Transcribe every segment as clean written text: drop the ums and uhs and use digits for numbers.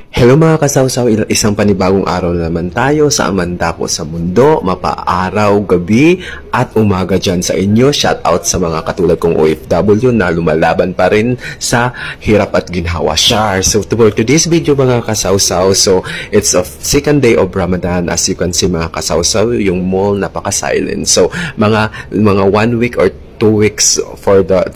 Hello mga kasawsaw, isang panibagong araw naman tayo sa Amanda ko sa mundo, mapaaraw, gabi at umaga dyan sa inyo. Shout out sa mga katulad kong OFW na lumalaban pa rin sa hirap at ginhawa. Share. So for today's video mga kasawsaw, so it's a second day of Ramadan. As you can see mga kasawsaw, yung mall napaka-silent. So mga 1 week or 2 weeks for the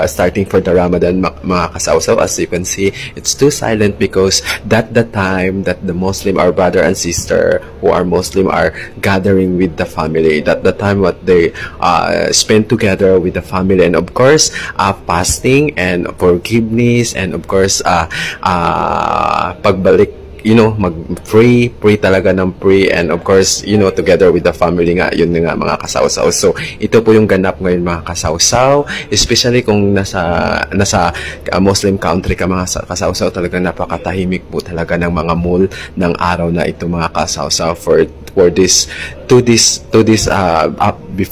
starting for the Ramadan mga kasawsaw. As you can see, it's too silent because that the time that the Muslim, our brother and sister who are Muslim, are gathering with the family. That the time what they spend together with the family, and of course fasting and forgiveness, and of course pagbalik, mag-pray talaga ng pray, and of course, together with the family nga, yun nga mga kasawsaw. So, ito po yung ganap ngayon mga kasawsaw, especially kung nasa Muslim country ka mga kasawsaw, talagang napakatahimik po talaga ng mga mall ng araw na ito mga kasawsaw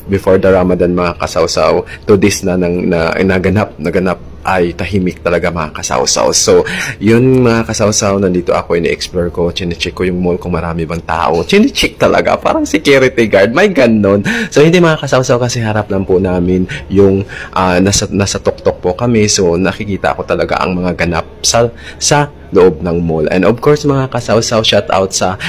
before the Ramadan mga kasawsaw, to this na naganap ay tahimik talaga mga kasawsaw. So, yun mga kasawsaw, nandito ako, ini-explore ko, chine-check ko yung mall kung marami bang tao. Chine-check talaga, parang security guard, may ganon. So, hindi mga kasawsaw kasi harap lang po namin yung nasa tuktok po kami. So, nakikita ko talaga ang mga ganap sa loob ng mall. And of course, mga kasawsaw, shout out sa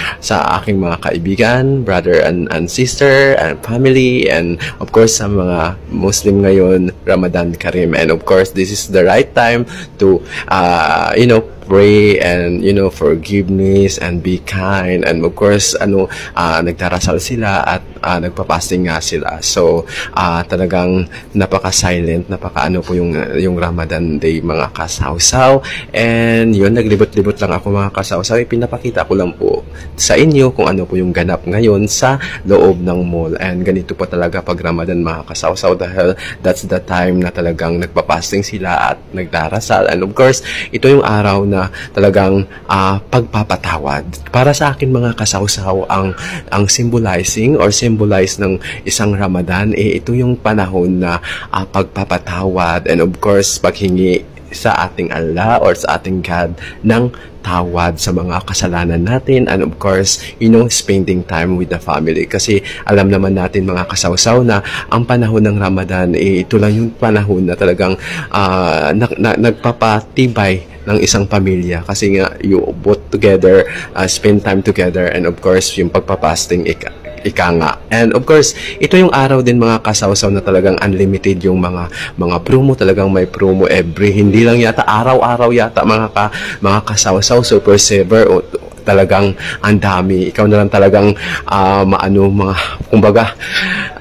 aking mga kaibigan, brother and sister, and family, and of course, sa mga Muslim ngayon, Ramadan Kareem. And of course, this is the right time to, pray and, forgiveness and be kind. And of course, nagdarasal sila at nagpapasting nga sila. So, talagang napaka-silent, po yung Ramadan day mga kasawsaw. And yun, naglibot-libot lang ako mga kasawsaw. Pinapakita ko lang po sa inyo kung ano po yung ganap ngayon sa loob ng mall. And ganito po talaga pag Ramadan mga kasawsaw, dahil that's the time na talagang nagpapasting sila at nagdarasal. And of course, ito yung araw na talagang pagpapatawad. Para sa akin mga kasawsaw, ang symbolizing or symbolize ng isang Ramadan, ito yung panahon na pagpapatawad, and of course paghingi sa ating Allah or sa ating God ng tawad sa mga kasalanan natin, and of course, spending time with the family. Kasi alam naman natin mga kasawsaw na ang panahon ng Ramadan, ito lang yung panahon na talagang nagpapatibay ng isang pamilya. Kasi nga, you both together, spend time together, and of course, yung pagpapasting ika nga. And of course, ito yung araw din mga kasawsaw na talagang unlimited yung mga promo, talagang may promo hindi lang yata araw-araw yata mga kasawsaw, super saver, talagang ang dami. Ikaw na lang talagang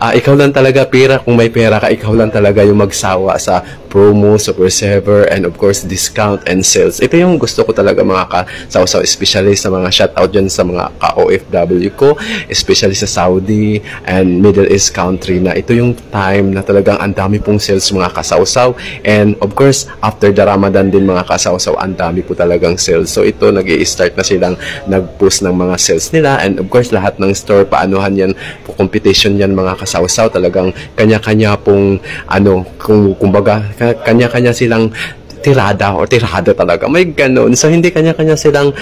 ikaw lang talaga pera, kung may pera ka, ikaw lang talaga yung magsawa sa promo, super saver, and of course discount and sales. Ito yung gusto ko talaga mga kasawsaw, especially sa mga shoutout dyan sa mga ka-OFW ko, especially sa Saudi and Middle East country, na ito yung time na talagang ang dami pong sales mga kasawsaw. And of course, after the Ramadan din mga kasawsaw, ang dami po talagang sales. So ito, nag-i-start na silang nag-post ng mga sales nila, and of course, lahat ng store, paanohan yan, competition yan mga kasawsaw, talagang kanya-kanya pong kumbaga, kanya-kanya silang tirada talaga, may ganon. So hindi kanya-kanya silang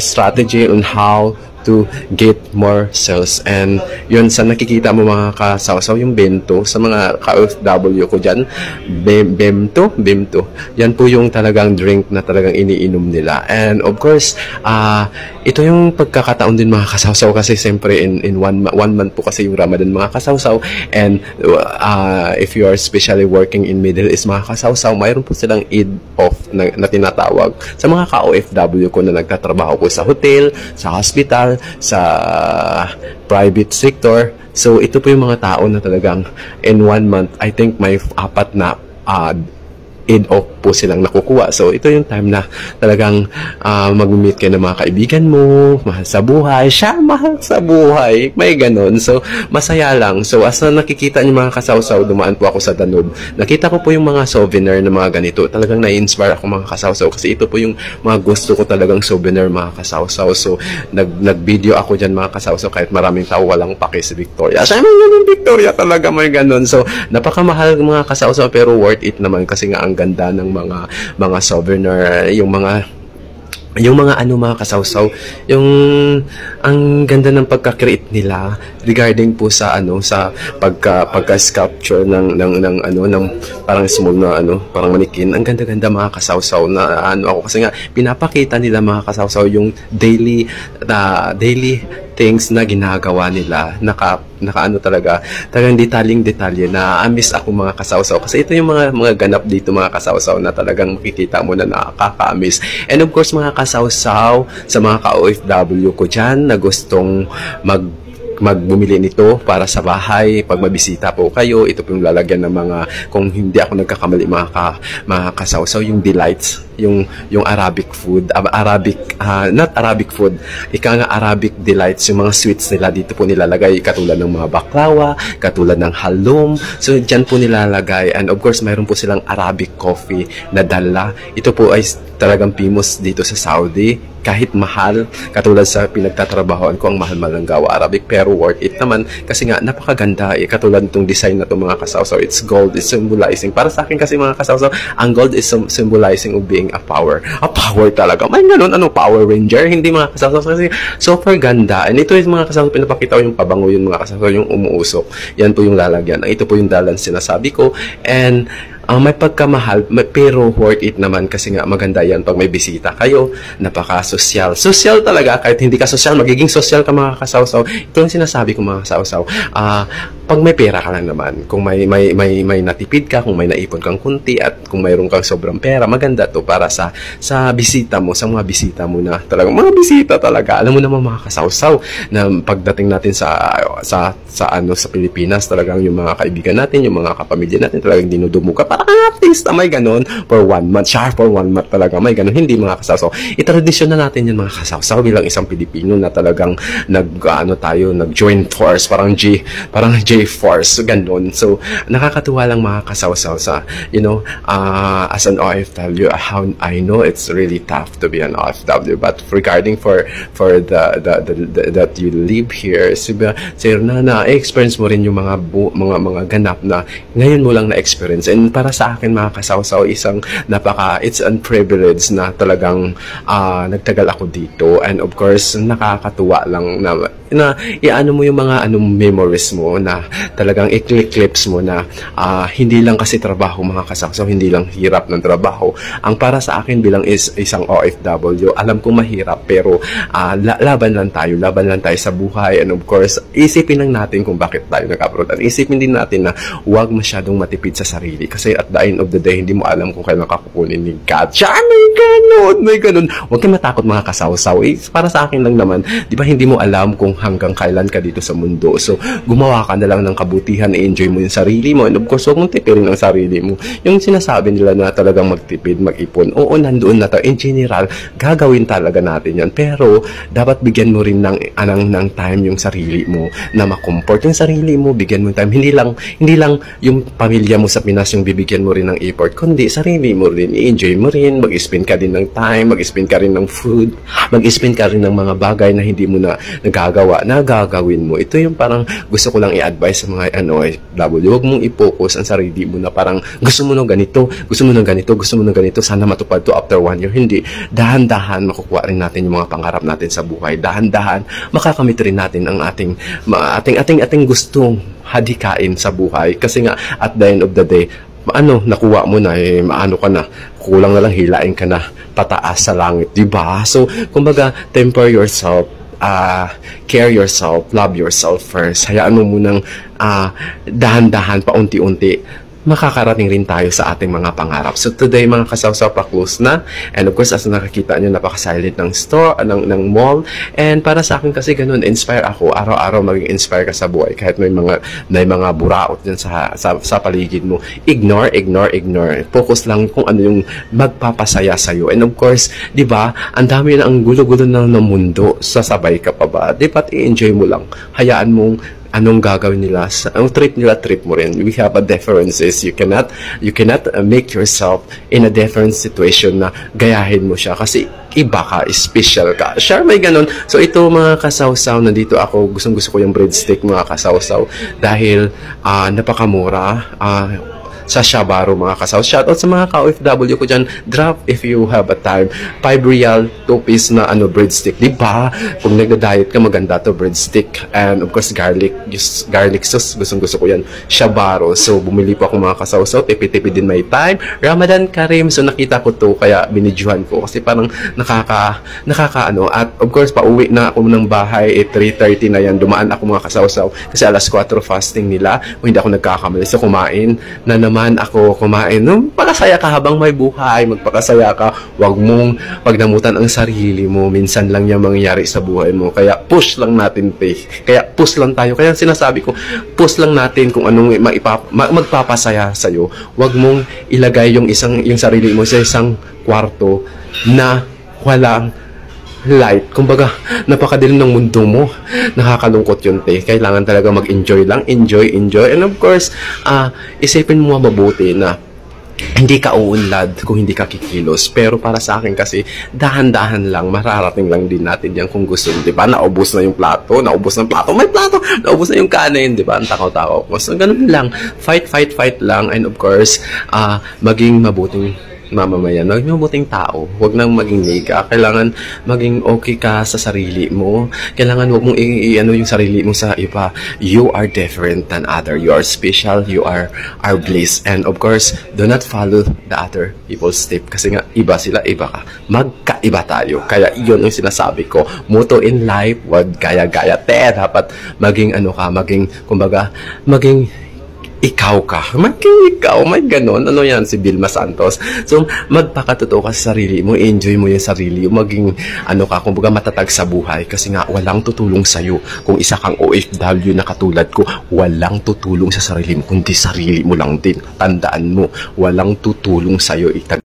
strategy on how to get more sales. And yun, sa nakikita mo mga kasawsaw, yung bento sa mga ka-OFW ko dyan, bemto, yan po yung talagang drink na talagang iniinom nila. And of course, ito yung pagkakataon din mga kasawsaw, kasi siyempre in one month po kasi yung Ramadan mga kasawsaw. And if you are especially working in Middle East mga kasawsaw, mayroon po silang Eid off na tinatawag sa mga ka-OFW ko na nagtatrabaho po sa hotel, sa hospital, sa private sector. So ito po yung mga tao na talagang in 1 month, I think may 4 na Eid off po silang nakukuha. So ito yung time na talagang mag-meet kayo ng mga kaibigan mo, mahal sa buhay, siya mahal sa buhay, may ganon. So masaya lang. So as na nakikita niyo mga kasawsaw, dumaan po ako sa Danube, nakita ko po yung mga souvenir na mga ganito. Talagang na-inspire ako mga kasawsaw, kasi ito po yung mga gusto ko talagang souvenir mga kasawsaw. So nag-video ako dyan mga kasawsaw, kahit maraming tao walang pake si Victoria. Siya may ganun, Victoria talaga, may ganon. So napakamahal mga kasawsaw, pero worth it naman, kasi nga ang ganda ng mga souvenir, yung mga yung mga mga kasawsaw, yung ang ganda ng pagka-create nila regarding po sa sa pagka-sculpture ng parang small na parang manikin. Ang ganda-ganda mga kasawsaw na ako kasi nga pinapakita nila mga kasawsaw yung daily things na ginagawa nila. Naka talagang detalye na miss ako mga kasawsaw kasi ito yung mga ganap dito mga kasawsaw na talagang makikita mo na nakaka-miss. And of course mga kasawsaw, sa mga ka-OFW ko dyan na gustong magbumili nito para sa bahay, pag mabisita po kayo, ito po yung lalagyan ng mga, kung hindi ako nagkakamali mga kasawsaw, yung delights, yung Arabic food, not Arabic food, ika nga Arabic delights, yung mga sweets nila dito po nilalagay, katulad ng mga baklawa, katulad ng halum, so dyan po nilalagay. And of course mayroon po silang Arabic coffee na dala. Ito po ay talagang famous dito sa Saudi, kahit mahal, katulad sa pinagtatrabahoan ko, ang mahal-mahal ng gawa Arabic, pero worth it naman kasi nga napakaganda. Katulad nitong design na to mga kasawsaw, it's gold, it's symbolizing, para sa akin kasi mga kasawsaw, ang gold is symbolizing of being a power talaga. May ganun, Power Ranger, hindi mga kasawsaw, kasi super ganda. And ito yung mga kasawsaw, pinapakita ko yung pabango, yung mga kasawsaw, yung umuusok, yan po yung lalagyan. Ito po yung dalan sinasabi ko. And may pagkamahal, pero worth it naman kasi nga maganda yan pag may bisita kayo. Napaka-social. Social talaga. Kahit hindi ka social, magiging social ka mga kasawsaw. Ito yung sinasabi ko mga kasawsaw. Pag may pera ka lang naman, kung may natipid ka, kung may naipon kang kunti, at kung mayroon kang sobrang pera, maganda to para sa bisita mo, sa mga bisita mo na talagang mga bisita talaga. Alam mo naman mga kasawsaw na pagdating natin sa Pilipinas, talagang yung mga kaibigan natin, yung mga kapamilya natin, talagang dinudumo ka. Parang at least na may ganun for 1 month. For 1 month talaga may ganun. Hindi mga kasawsaw. Itradisyon na natin yan mga kasawsaw bilang isang Pilipino na talagang nag-join force, parang J-Force, ganun. So, nakakatuwa lang mga kasawsaw sa, as an OFW, how I know it's really tough to be an OFW. But regarding for that you live here, sir na-experience mo rin yung mga ganap na ngayon mo lang na-experience. And para sa akin mga kasawsaw, it's a privilege na talagang nagtagal ako dito. And of course, nakakatuwa lang na iano mo yung mga memories mo na talagang i-clips mo na hindi lang kasi trabaho mga kasawsaw, hindi lang hirap ng trabaho. Ang para sa akin bilang isang OFW, alam kong mahirap pero laban lang tayo sa buhay. And of course, isipin lang natin kung bakit tayo nag-abroad. At isipin din natin na huwag masyadong matipid sa sarili kasi at the end of the day, hindi mo alam kung kailan kakukunin ni God. May ganun. Huwag kang matakot mga kasawsaw. Para sa akin lang naman, di ba hindi mo alam kung hanggang kailan ka dito sa mundo. So, gumawa ka na lang ng kabutihan, i-enjoy mo yung sarili mo. And of course, huwag mong tipirin ang sarili mo. Yung sinasabi nila na talagang magtipid, mag-ipon, oo, nandoon na to. In general, gagawin talaga natin yan. Pero, dapat bigyan mo rin ng time yung sarili mo na makomfort yung sarili mo, bigyan mo time. Hindi lang yung pamilya mo sa Pinas yung bibigyan mo rin ng effort, kundi sarili mo rin, i-enjoy mo rin, mag-spend ka din ng time, mag-spend ka rin ng food, mag-spend ka rin ng mga bagay na hindi mo na nagagawa, na gagawin mo. Ito yung parang gusto ko lang i-advise sa mga OFW. Huwag mong i-focus ang sarili mo na parang gusto mo ng ganito, sana matupad to after 1 year. Hindi. Dahan-dahan makukuha rin natin yung mga pangarap natin sa buhay. Dahan-dahan makakamit rin natin ang ating gustong hadikain sa buhay. Kasi nga, at the end of the day, nakuha mo na, maano ka na, kulang na lang, hilain ka na pataas sa langit, diba? So, kumbaga, temper yourself, care yourself, love yourself first. Hayaan mo munang dahan-dahan, paunti-unti, makakarating rin tayo sa ating mga pangarap. So today mga kasawsaw, pa-close na. And of course, as nakakita nyo, napaka-silent ng store, ng mall. And para sa akin kasi ganun, inspire ako. Araw-araw maging inspire ka sa buhay. Kahit may mga buraot dyan sa paligid mo. Ignore. Focus lang kung ano yung magpapasaya sa'yo. And of course, di ba, ang dami na ang gulo-gulo ng mundo. Sasabay ka pa ba? Di ba, i-enjoy mo lang. Hayaan mong anong gagawin nila, ang trip mo rin. We have a differences. You cannot make yourself in a different situation na gayahin mo siya kasi iba ka, special ka. Sure, may ganun. So ito mga kasawsaw, nandito ako, gusto ko yung breadstick mga kasawsaw dahil napakamura. sa Shabaro mga kasaw. Shoutout sa mga ka-OFW ko dyan. Drop if you have a time. 5 real, 2 piece na breadstick. Diba? Kung nagda-diet ka, maganda to breadstick. And of course, garlic sauce. Gustong-gusto ko yan. Shabaro. So, bumili po ako mga kasaw-saw. Tipi-tipi din may time. Ramadan Karim. So, nakita ko to. Kaya binidjuhan ko. Kasi parang nakaka-ano. At of course, pauwi na ako ng bahay. 3:30 na yan. Dumaan ako mga kasaw-saw. Kasi alas 4 fasting nila. Kung hindi ako nagkakamali. So, kumain na naman ako. Kumain. Pakasaya ka habang may buhay. Magpakasaya ka. Huwag mong pagdamutan ang sarili mo. Minsan lang yung mangyayari sa buhay mo. Kaya push lang natin, Kaya push lang tayo. Kaya sinasabi ko, push lang natin kung anong magpapasaya sa'yo. Huwag mong ilagay yung sarili mo sa isang kwarto na walang light. Kumbaga, napakadilim ng mundo mo. Nakakalungkot yun, Kailangan talaga mag-enjoy lang. Enjoy. And of course, isipin mo mabuti na hindi ka uunlad kung hindi ka kikilos. Pero para sa akin kasi, dahan-dahan lang, mararating lang din natin yan kung gusto. Diba? Naubos na yung plato. May plato. Naubos na yung kanin. Diba? Ang takaw-takaw ko. So, ganun lang. Fight lang. And of course, maging mabuting mamamayan, maging mabuting tao. Huwag nang maging nega. Kailangan maging okay ka sa sarili mo. Kailangan huwag mong yung sarili mo sa iba. You are different than other. You are special. You are bliss. And of course, do not follow the other people's step. Kasi nga, iba sila, iba ka. Magkaiba tayo. Kaya yun yung sinasabi ko. Motto in life, huwag gaya-gaya. Dapat maging kumbaga, maging ikaw ka. Ikaw. May ganon. Ano yan? Si Vilma Santos. So, magpakatotoo ka sa sarili mo. Enjoy mo yung sarili mo. Maging, kumbaga matatag sa buhay. Kasi nga, walang tutulong sa'yo. Kung isa kang OFW na katulad ko, walang tutulong sa sarili mo. Kundi sarili mo lang din. Tandaan mo, walang tutulong sa'yo.